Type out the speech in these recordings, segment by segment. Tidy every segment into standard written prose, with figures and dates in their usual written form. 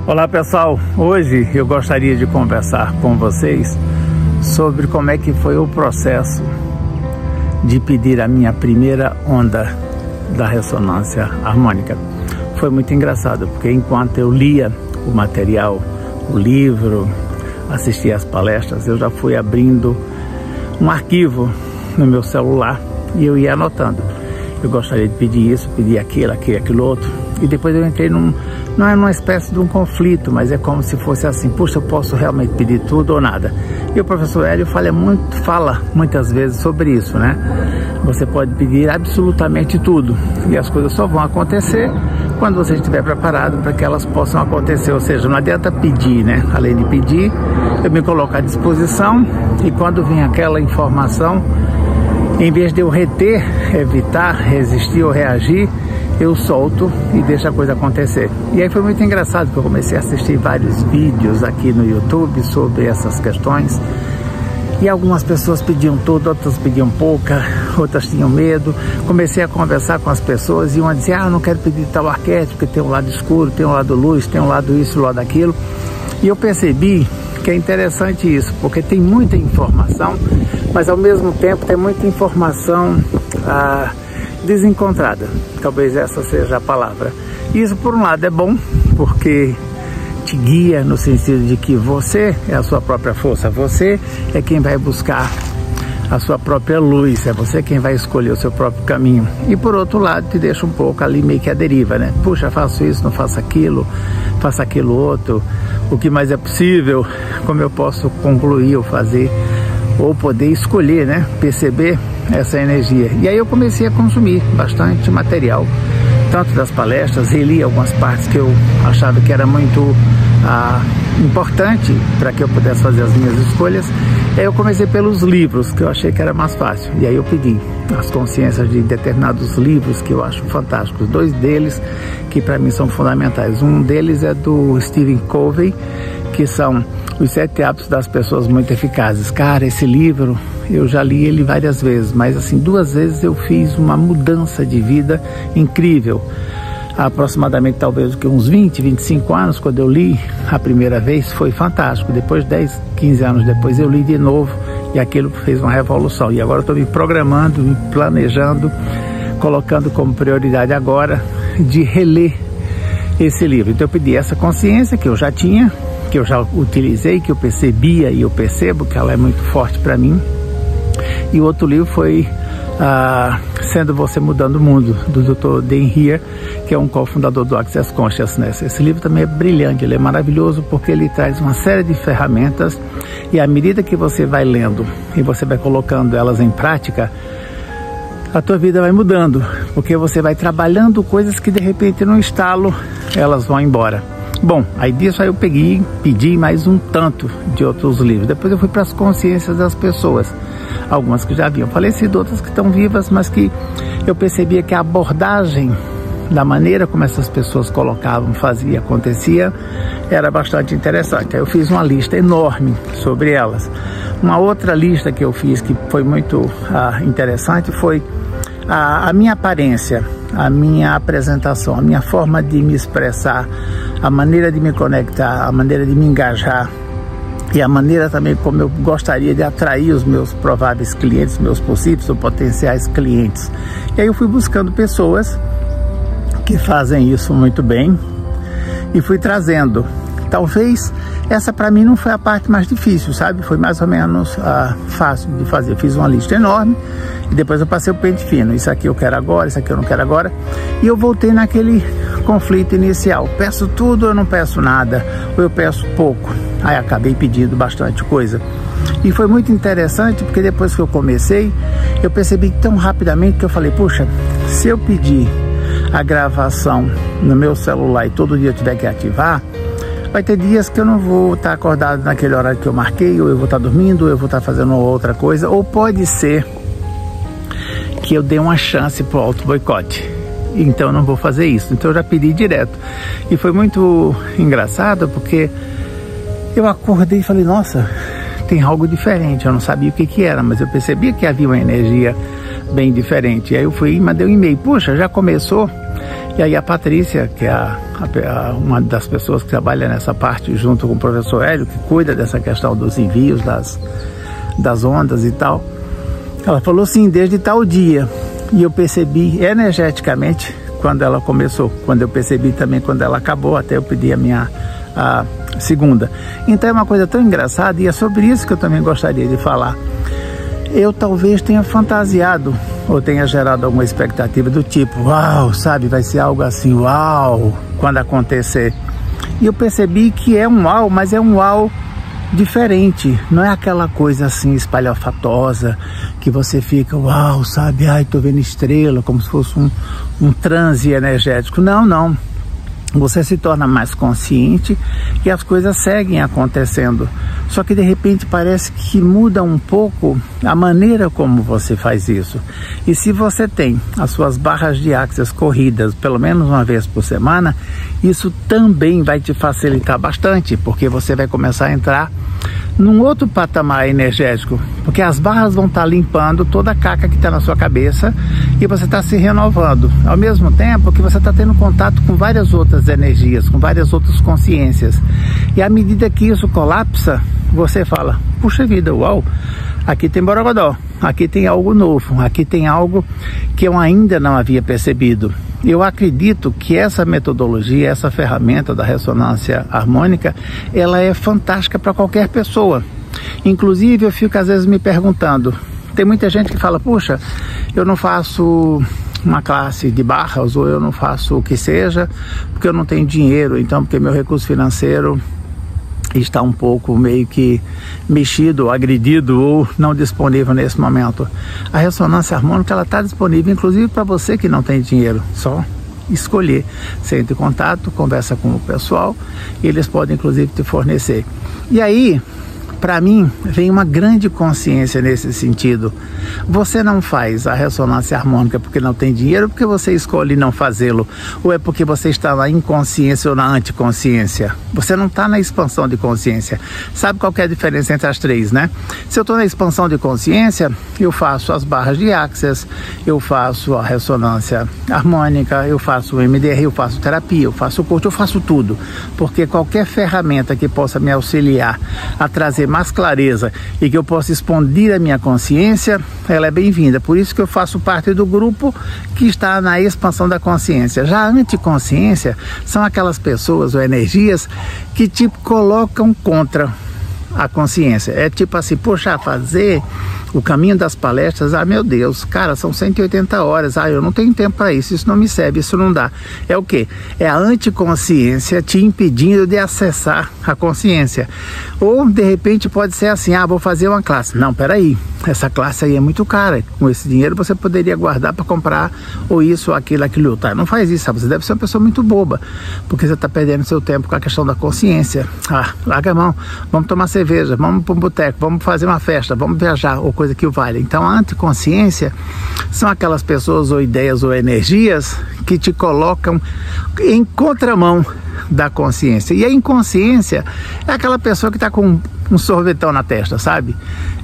Olá pessoal, hoje eu gostaria de conversar com vocês sobre como é que foi o processo de pedir a minha primeira onda da ressonância harmônica. Foi muito engraçado, porque enquanto eu lia o material, o livro, assistia às palestras, eu já fui abrindo um arquivo no meu celular e eu ia anotando. Eu gostaria de pedir isso, pedir aquilo outro. E depois eu entrei não é numa espécie de um conflito, mas é como se fosse assim, puxa, eu posso realmente pedir tudo ou nada. E o professor Hélio fala muitas vezes sobre isso, né? Você pode pedir absolutamente tudo e as coisas só vão acontecer quando você estiver preparado para que elas possam acontecer. Ou seja, não adianta pedir, né? Além de pedir, eu me coloco à disposição e quando vem aquela informação, em vez de eu reter, evitar, resistir ou reagir, eu solto e deixo a coisa acontecer. E aí foi muito engraçado, porque eu comecei a assistir vários vídeos aqui no YouTube sobre essas questões. E algumas pessoas pediam tudo, outras pediam pouca, outras tinham medo. Comecei a conversar com as pessoas e uma dizia, eu não quero pedir tal arquétipo, porque tem um lado escuro, tem um lado luz, tem um lado isso, um lado aquilo. E eu percebi que é interessante isso, porque tem muita informação, mas ao mesmo tempo tem muita informação desencontrada, talvez essa seja a palavra. Isso por um lado é bom, porque te guia no sentido de que você é a sua própria força, você é quem vai buscar a sua própria luz, é você quem vai escolher o seu próprio caminho. E por outro lado te deixa um pouco ali meio que a deriva, né? Puxa, faço isso, não faço aquilo outro, o que mais é possível, como eu posso concluir ou fazer, ou poder escolher, né? Perceber essa energia. E aí eu comecei a consumir bastante material, tanto das palestras, reli algumas partes que eu achava que era muito importante para que eu pudesse fazer as minhas escolhas. E aí eu comecei pelos livros, que eu achei que era mais fácil. E aí eu pedi as consciências de determinados livros que eu acho fantásticos. Dois deles que para mim são fundamentais. Um deles é do Stephen Covey, que são Os 7 Hábitos das Pessoas Muito Eficazes. Cara, esse livro eu já li ele várias vezes, mas assim, 2 vezes eu fiz uma mudança de vida incrível. Há aproximadamente talvez uns 20, 25 anos, quando eu li a primeira vez, foi fantástico. Depois, 10, 15 anos depois, eu li de novo e aquilo fez uma revolução. E agora eu estou me programando, me planejando, colocando como prioridade agora de reler esse livro. Então eu pedi essa consciência que eu já tinha, que eu já utilizei, que eu percebia e eu percebo que ela é muito forte para mim. E o outro livro foi Sendo Você Mudando o Mundo, do Dr. Dan Heer, que é um cofundador do Access Consciousness. Esse livro também é brilhante, ele é maravilhoso porque ele traz uma série de ferramentas e à medida que você vai lendo e você vai colocando elas em prática, a tua vida vai mudando, porque você vai trabalhando coisas que de repente no estalo elas vão embora. Bom, aí disso aí eu pedi mais um tanto de outros livros. Depois eu fui para as consciências das pessoas. Algumas que já haviam falecido, outras que estão vivas, mas que eu percebia que a abordagem da maneira como essas pessoas colocavam, fazia, acontecia, era bastante interessante. Aí eu fiz uma lista enorme sobre elas. Uma outra lista que eu fiz que foi muito interessante foi a minha aparência, a minha apresentação, a minha forma de me expressar, a maneira de me conectar, a maneira de me engajar e a maneira também como eu gostaria de atrair os meus prováveis clientes, meus possíveis ou potenciais clientes. E aí eu fui buscando pessoas que fazem isso muito bem e fui trazendo. Talvez essa para mim não foi a parte mais difícil, sabe? Foi mais ou menos fácil de fazer. Eu fiz uma lista enorme e depois eu passei o pente fino. Isso aqui eu quero agora, isso aqui eu não quero agora. E eu voltei naquele conflito inicial. Peço tudo ou eu não peço nada? Ou eu peço pouco? Aí acabei pedindo bastante coisa. E foi muito interessante porque depois que eu comecei, eu percebi tão rapidamente que eu falei, puxa, se eu pedir a gravação no meu celular e todo dia eu tiver que ativar, vai ter dias que eu não vou estar acordado naquele horário que eu marquei, ou eu vou estar dormindo, ou eu vou estar fazendo outra coisa, ou pode ser que eu dê uma chance para o auto-boicote. Então eu não vou fazer isso. Então eu já pedi direto. E foi muito engraçado porque eu acordei e falei, nossa, tem algo diferente. Eu não sabia o que era, mas eu percebia que havia uma energia bem diferente. E aí eu fui e mandei um e-mail. Poxa, já começou? E aí a Patrícia, que é uma das pessoas que trabalha nessa parte junto com o professor Hélio, que cuida dessa questão dos envios das ondas e tal, ela falou assim, desde tal dia. E eu percebi energeticamente quando ela começou, quando eu percebi também quando ela acabou, até eu pedi a segunda. Então é uma coisa tão engraçada, e é sobre isso que eu também gostaria de falar. Eu talvez tenha fantasiado ou tenha gerado alguma expectativa do tipo, uau, sabe, vai ser algo assim, uau, quando acontecer. E eu percebi que é um uau, mas é um uau diferente, não é aquela coisa assim espalhafatosa que você fica, uau, sabe, ai, tô vendo estrela, como se fosse um transe energético. Não. Você se torna mais consciente e as coisas seguem acontecendo. Só que de repente parece que muda um pouco a maneira como você faz isso. E se você tem as suas barras de axis corridas pelo menos uma vez por semana, isso também vai te facilitar bastante, porque você vai começar a entrar num outro patamar energético, porque as barras vão estar limpando toda a caca que está na sua cabeça e você está se renovando, ao mesmo tempo que você está tendo contato com várias outras energias, com várias outras consciências. E à medida que isso colapsa, você fala, puxa vida, uau, aqui tem Borogodó, aqui tem algo novo, aqui tem algo que eu ainda não havia percebido. Eu acredito que essa metodologia, essa ferramenta da ressonância harmônica, ela é fantástica para qualquer pessoa. Inclusive, eu fico às vezes me perguntando, tem muita gente que fala, puxa, eu não faço uma classe de barras, ou eu não faço o que seja, porque eu não tenho dinheiro, então porque meu recurso financeiro está um pouco meio que mexido, agredido ou não disponível nesse momento. A ressonância harmônica, ela está disponível inclusive para você que não tem dinheiro, só escolher. Você entra em contato, conversa com o pessoal e eles podem inclusive te fornecer. E aí, para mim, vem uma grande consciência nesse sentido. Você não faz a ressonância harmônica porque não tem dinheiro, porque você escolhe não fazê-lo, ou é porque você está na inconsciência ou na anticonsciência. Você não está na expansão de consciência. Sabe qual que é a diferença entre as três, né? Se eu estou na expansão de consciência, eu faço as barras de axis, eu faço a ressonância harmônica, eu faço o MDR, eu faço terapia, eu faço o coach, eu faço tudo. Porque qualquer ferramenta que possa me auxiliar a trazer mais clareza e que eu possa expandir a minha consciência, ela é bem-vinda. Por isso que eu faço parte do grupo que está na expansão da consciência. Já a anticonsciência são aquelas pessoas ou energias que te colocam contra a consciência. É tipo assim, poxa, fazer o caminho das palestras, ah, meu Deus, cara, são 180 horas, ah, eu não tenho tempo para isso não me serve, isso não dá. É o quê? É a anticonsciência te impedindo de acessar a consciência. Ou, de repente, pode ser assim, ah, vou fazer uma classe. Não, peraí, essa classe aí é muito cara, com esse dinheiro você poderia guardar para comprar ou isso, ou aquilo, aquilo, tá? Não faz isso, sabe? Você deve ser uma pessoa muito boba, porque você está perdendo seu tempo com a questão da consciência. Ah, larga a mão, vamos tomar cerveja, vamos para um boteco, vamos fazer uma festa, vamos viajar, ou coisa que o vale. Então a anticonsciência são aquelas pessoas ou ideias ou energias que te colocam em contramão da consciência. E a inconsciência é aquela pessoa que está com um sorvetão na testa, sabe?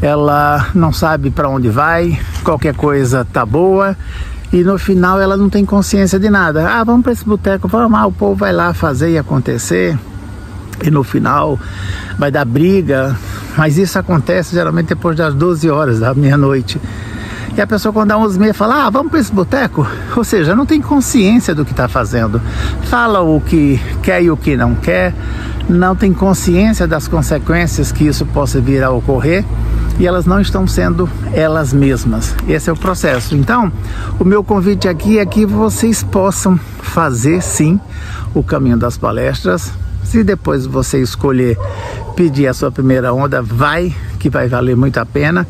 Ela não sabe para onde vai, qualquer coisa tá boa e no final ela não tem consciência de nada. Ah, vamos para esse boteco, vamos, o povo vai lá fazer e acontecer e no final vai dar briga, mas isso acontece geralmente depois das 12 horas da meia-noite. E a pessoa quando dá 11h30 fala, ah, vamos para esse boteco? Ou seja, não tem consciência do que está fazendo. Fala o que quer e o que não quer, não tem consciência das consequências que isso possa vir a ocorrer e elas não estão sendo elas mesmas. Esse é o processo. Então, o meu convite aqui é que vocês possam fazer sim o caminho das palestras. Se depois você escolher pedir a sua primeira onda, que vai valer muito a pena.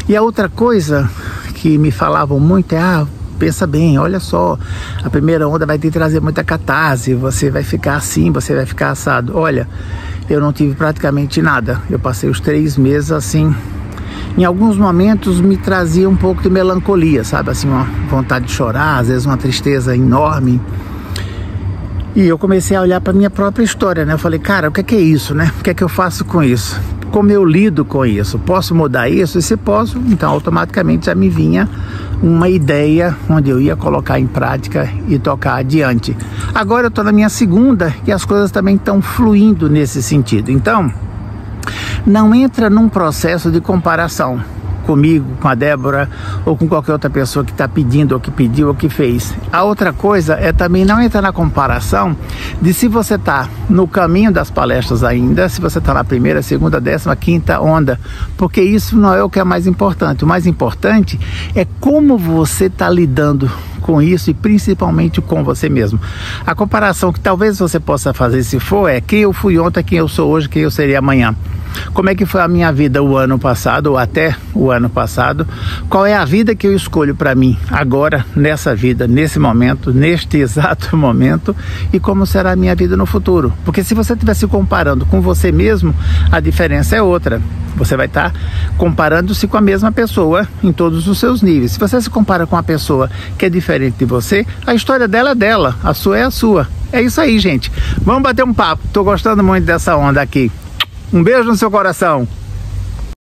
E a outra coisa que me falavam muito é, pensa bem, olha só, a primeira onda vai te trazer muita catarse, você vai ficar assim, você vai ficar assado. Olha, eu não tive praticamente nada, eu passei os 3 meses assim, em alguns momentos me trazia um pouco de melancolia, sabe, assim, uma vontade de chorar, às vezes uma tristeza enorme. E eu comecei a olhar para minha própria história, né? Eu falei, cara, o que é isso, né? O que é que eu faço com isso? como eu lido com isso? Posso mudar isso? E se posso, então automaticamente já me vinha uma ideia onde eu ia colocar em prática e tocar adiante. Agora eu estou na minha segunda e as coisas também estão fluindo nesse sentido. Então, não entra num processo de comparação comigo, com a Débora ou com qualquer outra pessoa que está pedindo ou que pediu ou que fez. A outra coisa é também não entrar na comparação de se você está no caminho das palestras ainda, se você está na primeira, segunda, 15ª onda, porque isso não é o que é mais importante. O mais importante é como você está lidando com isso e principalmente com você mesmo. A comparação que talvez você possa fazer, se for, é quem eu fui ontem, quem eu sou hoje, quem eu serei amanhã. Como é que foi a minha vida o ano passado ou até o ano passado? Qual é a vida que eu escolho para mim agora, nessa vida, nesse momento, neste exato momento, e como será a minha vida no futuro? Porque se você estiver se comparando com você mesmo, a diferença é outra. Você vai estar comparando-se com a mesma pessoa em todos os seus níveis. Se você se compara com uma pessoa que é diferente de você, a história dela é dela, a sua é a sua. É isso aí, gente. Vamos bater um papo. Tô gostando muito dessa onda aqui. Um beijo no seu coração.